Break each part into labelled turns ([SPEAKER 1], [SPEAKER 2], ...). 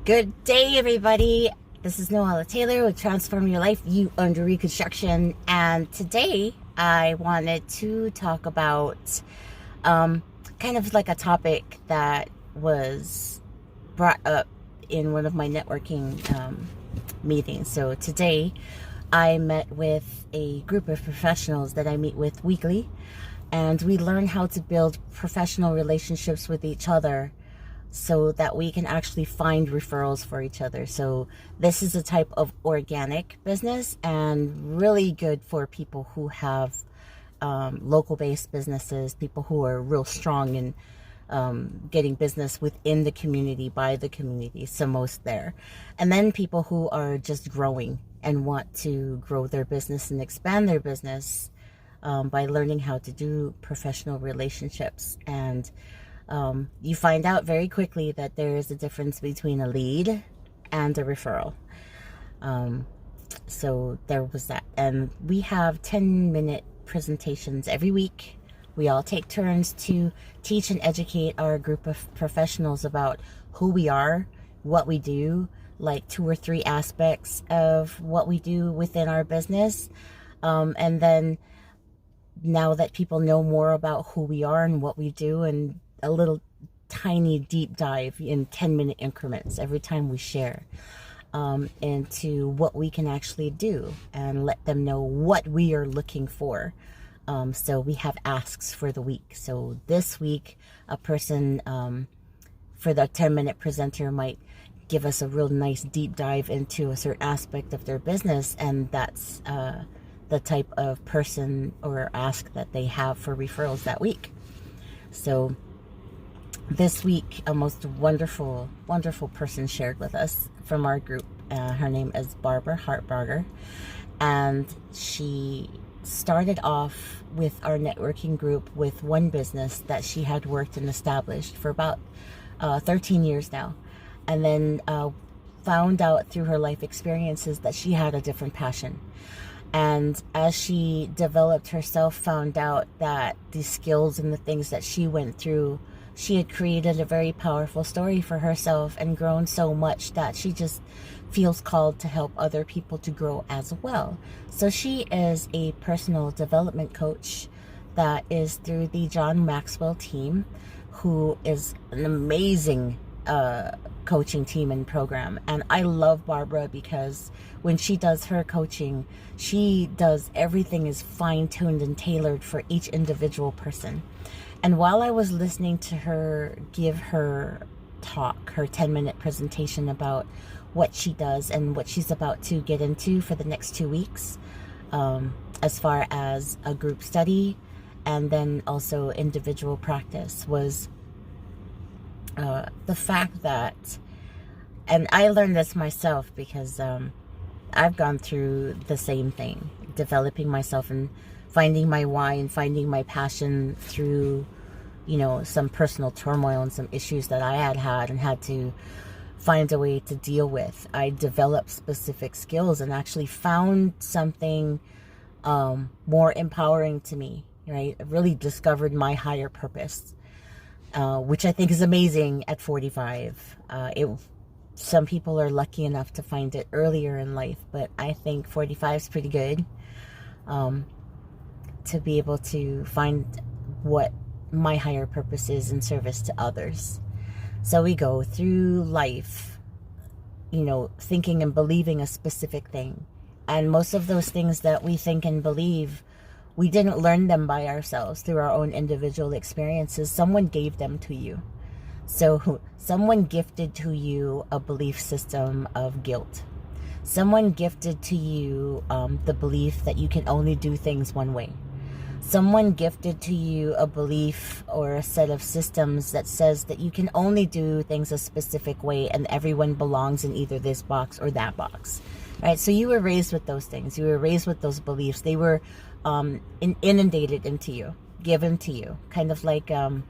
[SPEAKER 1] Good day, everybody. This is Noella Taylor with Transform Your Life, You Under Reconstruction. And today I wanted to talk about kind of like a topic that was brought up in one of my networking meetings. So today I met with a group of professionals that I meet with weekly, and we learn how to build professional relationships with each other so that we can actually find referrals for each other. So this is a type of organic business and really good for people who have local based businesses, people who are real strong in getting business within the community, by the community, so most there. And then people who are just growing and want to grow their business and expand their business by learning how to do professional relationships. And you find out very quickly that there is a difference between a lead and a referral. So there was that. And we have 10-minute presentations every week. We all take turns to teach and educate our group of professionals about who we are, what we do, like 2 or 3 aspects of what we do within our business. And then now that people know more about who we are and what we do, and a little tiny deep dive in 10-minute increments every time we share into what we can actually do, and let them know what we are looking for. So we have asks for the week. So this week, a person for the 10-minute presenter might give us a real nice deep dive into a certain aspect of their business, and that's the type of person or ask that they have for referrals that week. So this week, a most wonderful person shared with us from our group. Her name is Barbara Hartbarger, and she started off with our networking group with one business that she had worked and established for about 13 years now, and then found out through her life experiences that she had a different passion. And as she developed herself, found out that the skills and the things that she went through, she had created a very powerful story for herself and grown so much that she just feels called to help other people to grow as well. So she is a personal development coach that is through the John Maxwell team, who is an amazing coaching team and program. And I love Barbara because when she does her coaching, she does everything is fine-tuned and tailored for each individual person. And while I was listening to her give her talk, her 10-minute presentation about what she does and what she's about to get into for the next 2 weeks, as far as a group study and then also individual practice, was the fact that, and I learned this myself because I've gone through the same thing, developing myself and finding my why and finding my passion through, some personal turmoil and some issues that I had and had to find a way to deal with. I developed specific skills and actually found something more empowering to me, right? I really discovered my higher purpose, which I think is amazing at 45. Some people are lucky enough to find it earlier in life, but I think 45 is pretty good. To be able to find what my higher purpose is in service to others. So we go through life, thinking and believing a specific thing. And most of those things that we think and believe, we didn't learn them by ourselves through our own individual experiences. Someone gave them to you. So someone gifted to you a belief system of guilt. Someone gifted to you the belief that you can only do things one way. Someone gifted to you a belief or a set of systems that says that you can only do things a specific way and everyone belongs in either this box or that box, right? So you were raised with those things. You were raised with those beliefs. They were inundated into you, given to you, kind of like wearing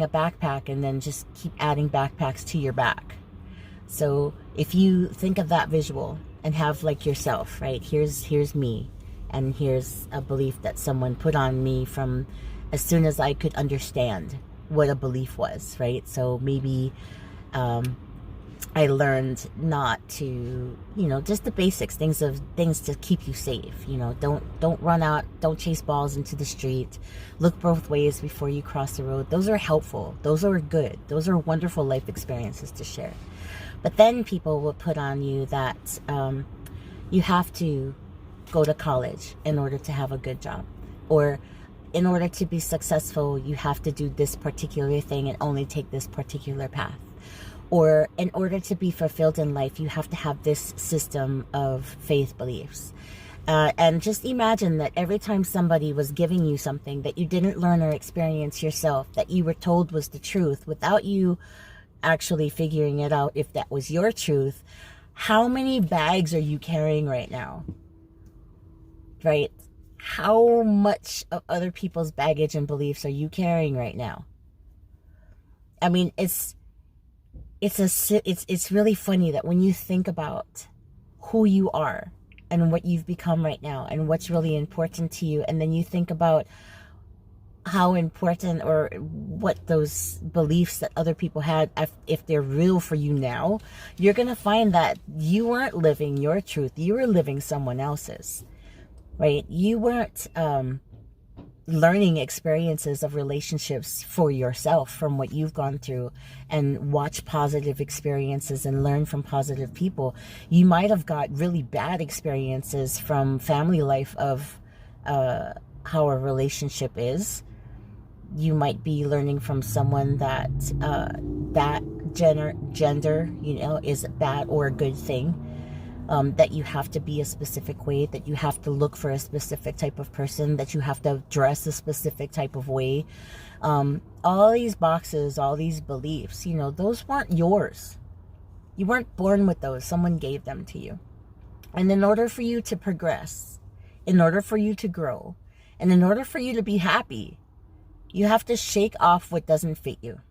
[SPEAKER 1] a backpack and then just keep adding backpacks to your back. So if you think of that visual and have like yourself, right? Here's me. And here's a belief that someone put on me from as soon as I could understand what a belief was, right? So maybe I learned not to, just the basics, things to keep you safe. Don't run out, don't chase balls into the street. Look both ways before you cross the road. Those are helpful. Those are good. Those are wonderful life experiences to share. But then people will put on you that you have to go to college in order to have a good job, or in order to be successful, you have to do this particular thing and only take this particular path. Or in order to be fulfilled in life, you have to have this system of faith beliefs. And just imagine that every time somebody was giving you something that you didn't learn or experience yourself, that you were told was the truth, without you actually figuring it out if that was your truth, how many bags are you carrying right now? Right? How much of other people's baggage and beliefs are you carrying right now? I mean, it's really funny that when you think about who you are and what you've become right now and what's really important to you, and then you think about how important or what those beliefs that other people had, if they're real for you now, you're going to find that you weren't living your truth. You were living someone else's, right? You weren't learning experiences of relationships for yourself from what you've gone through, and watch positive experiences and learn from positive people. You might have got really bad experiences from family life of how a relationship is. You might be learning from someone that that gender is a bad or a good thing. That you have to be a specific way, that you have to look for a specific type of person, that you have to dress a specific type of way. All these boxes, all these beliefs, those weren't yours. You weren't born with those. Someone gave them to you. And in order for you to progress, in order for you to grow, and in order for you to be happy, you have to shake off what doesn't fit you.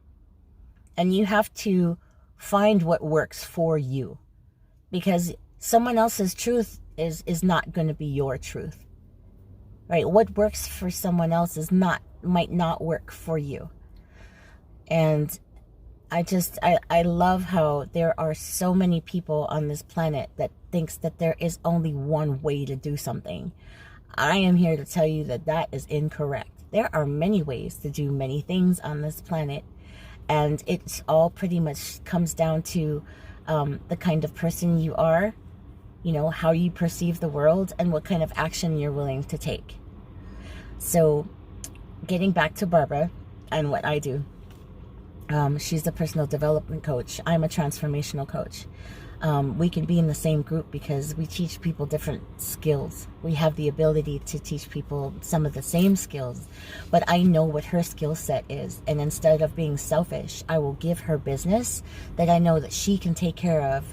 [SPEAKER 1] And you have to find what works for you. Because someone else's truth is not going to be your truth, right? What works for someone else might not work for you. And I love how there are so many people on this planet that thinks that there is only one way to do something. I am here to tell you that that is incorrect. There are many ways to do many things on this planet, and it's all pretty much comes down to the kind of person you are, how you perceive the world, and what kind of action you're willing to take. So getting back to Barbara and what I do, she's a personal development coach. I'm a transformational coach. We can be in the same group because we teach people different skills. We have the ability to teach people some of the same skills, but I know what her skill set is. And instead of being selfish, I will give her business that I know that she can take care of,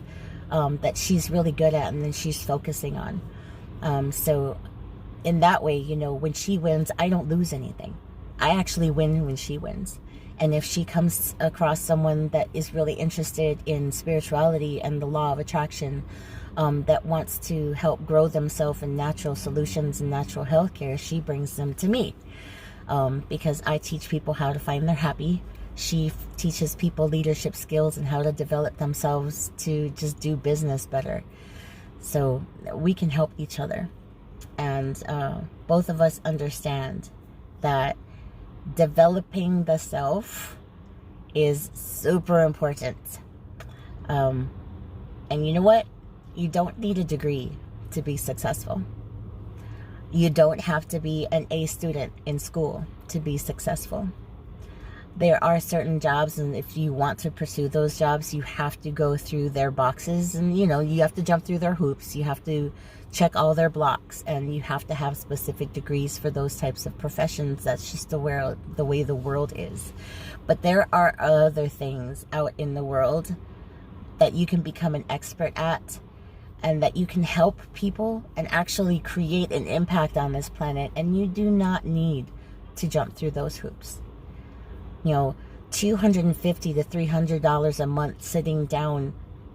[SPEAKER 1] that she's really good at and then she's focusing on. So in that way, when she wins, I don't lose anything. I actually win when she wins. And if she comes across someone that is really interested in spirituality and the law of attraction, that wants to help grow themselves in natural solutions and natural healthcare, she brings them to me. Because I teach people how to find their happy. She teaches people leadership skills and how to develop themselves to just do business better. So we can help each other. And both of us understand that developing the self is super important. And you know what? You don't need a degree to be successful. You don't have to be an A student in school to be successful. There are certain jobs, and if you want to pursue those jobs, you have to go through their boxes, and you have to jump through their hoops. You have to check all their blocks, and you have to have specific degrees for those types of professions. That's just the way the world is. But there are other things out in the world that you can become an expert at, and that you can help people and actually create an impact on this planet, and you do not need to jump through those hoops. $250 to $300 a month sitting down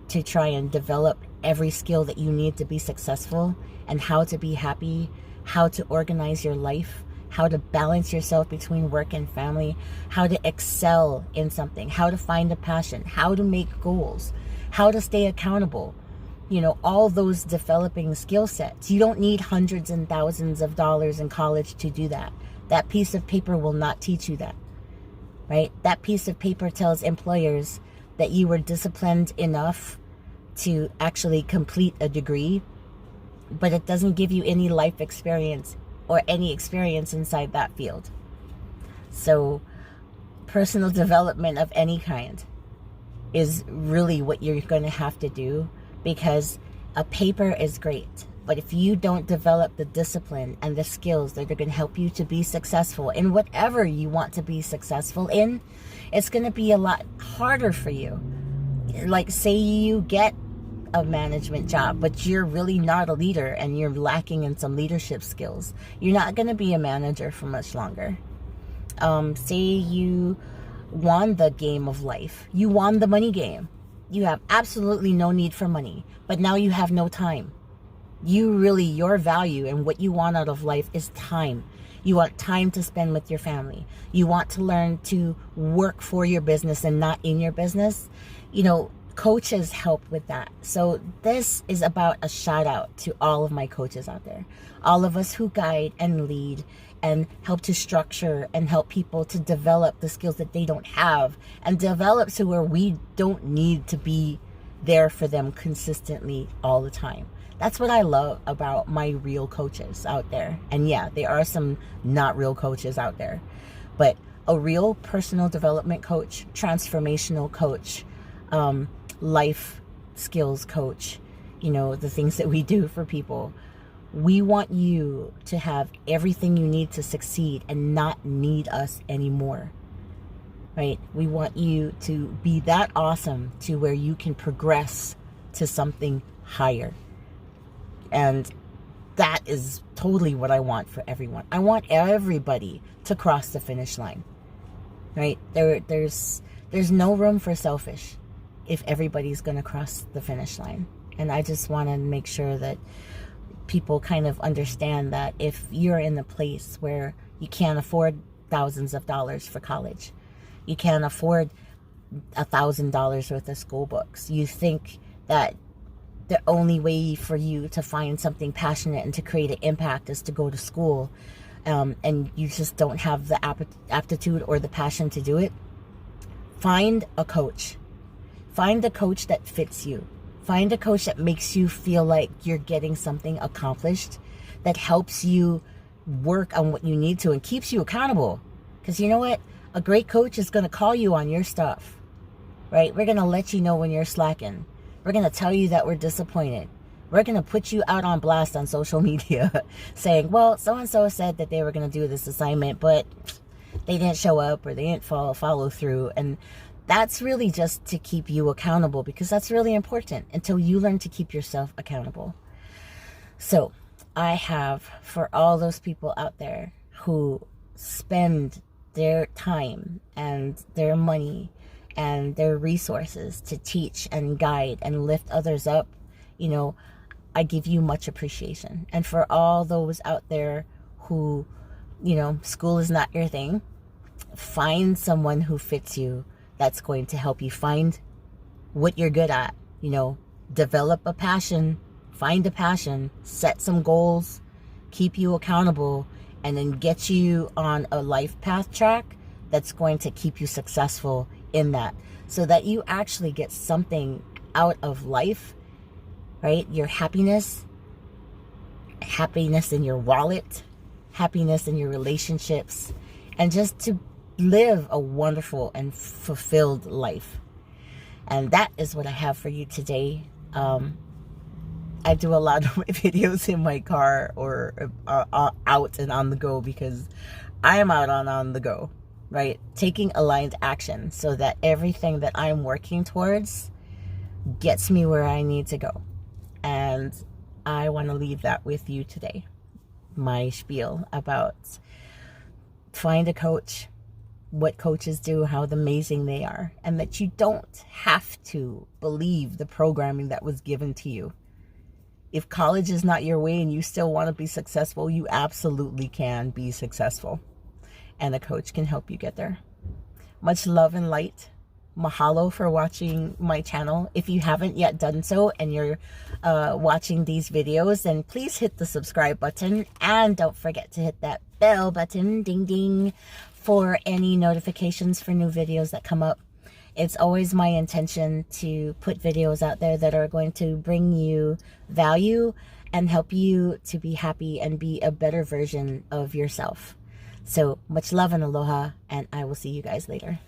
[SPEAKER 1] to try and develop every skill that you need to be successful, and how to be happy, how to organize your life, how to balance yourself between work and family, how to excel in something, how to find a passion, how to make goals, how to stay accountable. All those developing skill sets. You don't need hundreds and thousands of dollars in college to do that. That piece of paper will not teach you that, right? That piece of paper tells employers that you were disciplined enough to actually complete a degree, but it doesn't give you any life experience or any experience inside that field. So personal development of any kind is really what you're going to have to do, because a paper is great, but if you don't develop the discipline and the skills that are going to help you to be successful in whatever you want to be successful in, it's going to be a lot harder for you. Like, say you get a management job, but you're really not a leader and you're lacking in some leadership skills. You're not going to be a manager for much longer. Say you won the game of life. You won the money game. You have absolutely no need for money, but now you have no time. Your value and what you want out of life is time. You want time to spend with your family. You want to learn to work for your business and not in your business. Coaches help with that. So this is about a shout out to all of my coaches out there. All of us who guide and lead and help to structure and help people to develop the skills that they don't have, and develop to where we don't need to be there for them consistently all the time. That's what I love about my real coaches out there. And yeah, there are some not real coaches out there, but a real personal development coach, transformational coach, life skills coach, the things that we do for people. We want you to have everything you need to succeed and not need us anymore, right? We want you to be that awesome to where you can progress to something higher. And that is totally what I want for everyone. I want everybody to cross the finish line, right? There's no room for selfish if everybody's going to cross the finish line. And I just want to make sure that people kind of understand that if you're in a place where you can't afford thousands of dollars for college, you can't afford $1,000 worth of school books, you think that the only way for you to find something passionate and to create an impact is to go to school, and you just don't have the aptitude or the passion to do it, find a coach. Find a coach that fits you. Find a coach that makes you feel like you're getting something accomplished, that helps you work on what you need to and keeps you accountable. Because you know what? A great coach is going to call you on your stuff, right? We're going to let you know when you're slacking. We're going to tell you that we're disappointed. We're going to put you out on blast on social media saying, well, so-and-so said that they were going to do this assignment, but they didn't show up or they didn't follow through. And that's really just to keep you accountable, because that's really important until you learn to keep yourself accountable. So I have, for all those people out there who spend their time and their money and their resources to teach and guide and lift others up, I give you much appreciation. And for all those out there who, school is not your thing, find someone who fits you, that's going to help you find what you're good at. Develop a passion, find a passion, set some goals, keep you accountable, and then get you on a life path track that's going to keep you successful in that, so that you actually get something out of life, right? Your happiness in your wallet, happiness in your relationships, and just to live a wonderful and fulfilled life. And that is what I have for you today. I do a lot of my videos in my car or out and on the go, because I am out on the go, right? Taking aligned action so that everything that I'm working towards gets me where I need to go. And I want to leave that with you today. My spiel about find a coach, what coaches do, how amazing they are, and that you don't have to believe the programming that was given to you. If college is not your way and you still want to be successful, you absolutely can be successful. And a coach can help you get there. Much love and light. Mahalo for watching my channel. If you haven't yet done so and you're watching these videos, then please hit the subscribe button. And don't forget to hit that bell button, ding ding, for any notifications for new videos that come up. It's always my intention to put videos out there that are going to bring you value and help you to be happy and be a better version of yourself. So much love and aloha, and I will see you guys later.